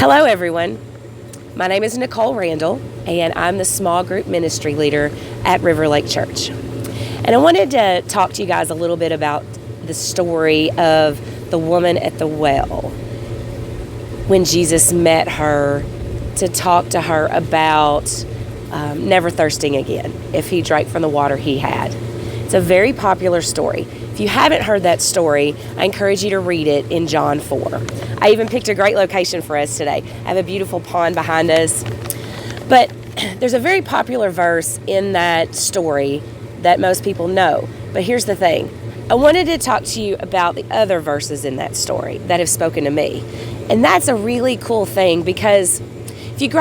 Hello, everyone. My name is Nicole Randall, and I'm the small group ministry leader at RiverLake Church. And I wanted to talk to you guys a little bit about the story of the woman at the well when Jesus met her to talk to her about never thirsting again if he drank from the water he had. It's a very popular story. If you haven't heard that story, I encourage you to read it in John 4. I even picked a great location for us today. I have a beautiful pond behind us. But there's a very popular verse in that story that most people know. But here's the thing. I wanted to talk to you about the other verses in that story that have spoken to me. And that's a really cool thing because if you've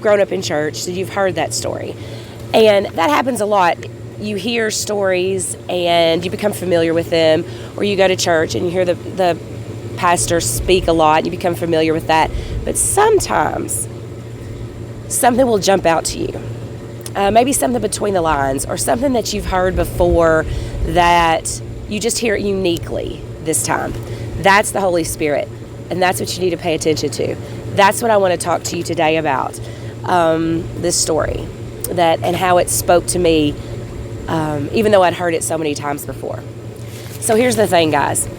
grown up in church, so you've heard that story. And that happens a lot. You hear stories and you become familiar with them, or you go to church and you hear the pastor speak a lot and you become familiar with that. But sometimes something will jump out to you. Maybe something between the lines or something that you've heard before that you just hear it uniquely this time. That's the Holy Spirit, and that's what you need to pay attention to. That's what I want to talk to you today about, this story and how it spoke to me, even though I'd heard it so many times before. So here's the thing, guys.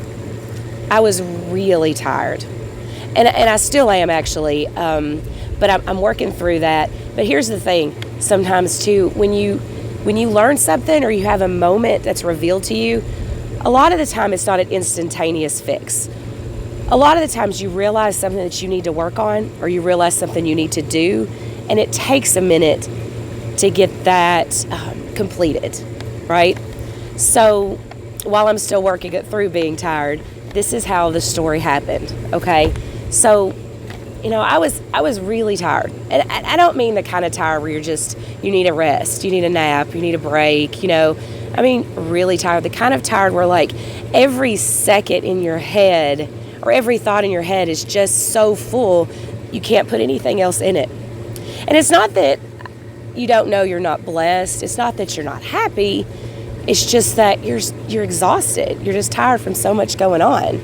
I was really tired, and I still am actually, but I'm working through that. But here's the thing, sometimes too, when you learn something or you have a moment that's revealed to you, a lot of the time it's not an instantaneous fix. A lot of the times you realize something that you need to work on, or you realize something you need to do, and it takes a minute to get that completed, right? So while I'm still working it through being tired, this is how the story happened, okay? So, I was really tired. And I don't mean the kind of tired where you need a rest, you need a nap, you need a break, I mean really tired. The kind of tired where like every second in your head or every thought in your head is just so full, you can't put anything else in it. And it's not that you don't know you're not blessed. It's not that you're not happy. It's just that you're exhausted. You're just tired from so much going on.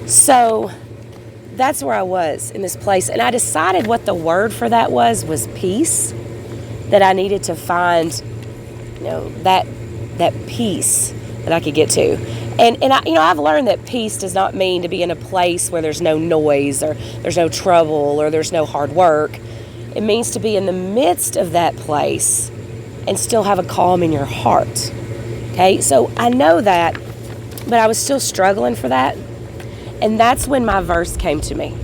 So that's where I was in this place. And I decided what the word for that was peace. That I needed to find, that peace that I could get to. And I've learned that peace does not mean to be in a place where there's no noise or there's no trouble or there's no hard work. It means to be in the midst of that place and still have a calm in your heart. Okay, so I know that, but I was still struggling for that. And that's when my verse came to me.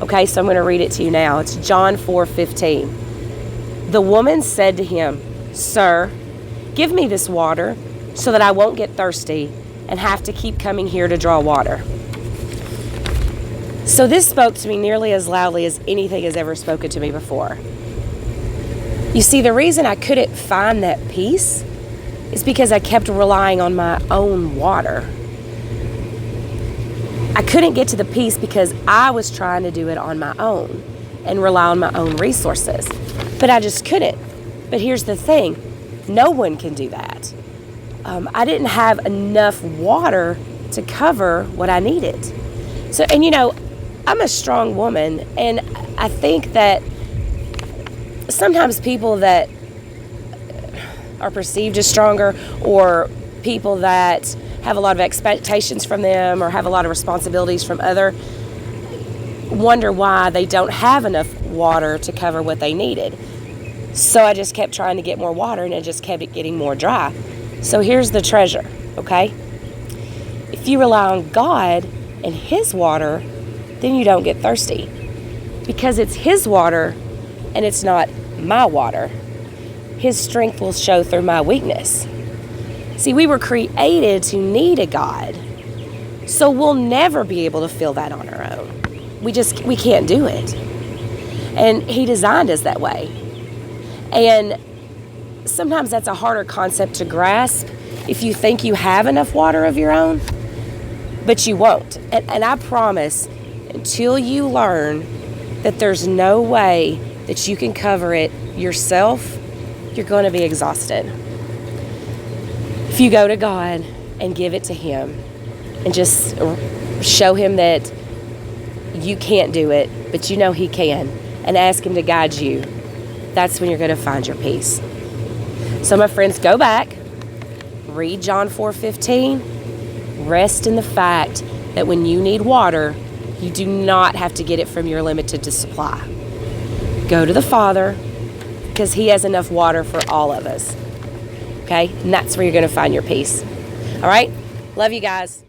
Okay, so I'm going to read it to you now. It's John 4:15. The woman said to him, "Sir, give me this water so that I won't get thirsty and have to keep coming here to draw water." So this spoke to me nearly as loudly as anything has ever spoken to me before. You see, the reason I couldn't find that peace is because I kept relying on my own water. I couldn't get to the peace because I was trying to do it on my own and rely on my own resources. But I just couldn't. But here's the thing. No one can do that. I didn't have enough water to cover what I needed. So, and I'm a strong woman, and I think that sometimes people that are perceived as stronger, or people that have a lot of expectations from them or have a lot of responsibilities from others, wonder why they don't have enough water to cover what they needed. So I just kept trying to get more water, and it just kept getting more dry. So here's the treasure, okay? If you rely on God and His water, then you don't get thirsty, because it's His water and it's not my water. His strength will show through my weakness. See, we were created to need a God, so we'll never be able to feel that on our own. We can't do it. And He designed us that way. And sometimes that's a harder concept to grasp if you think you have enough water of your own, but you won't. And I promise, until you learn that there's no way that you can cover it yourself, you're going to be exhausted. If you go to God and give it to Him and just show Him that you can't do it, but you know He can, and ask Him to guide you. That's when you're going to find your peace. So my friends, go back, read John 4:15, rest in the fact that when you need water, you do not have to get it from your limited supply. Go to the Father, because He has enough water for all of us. Okay? And that's where you're going to find your peace. All right? Love you guys.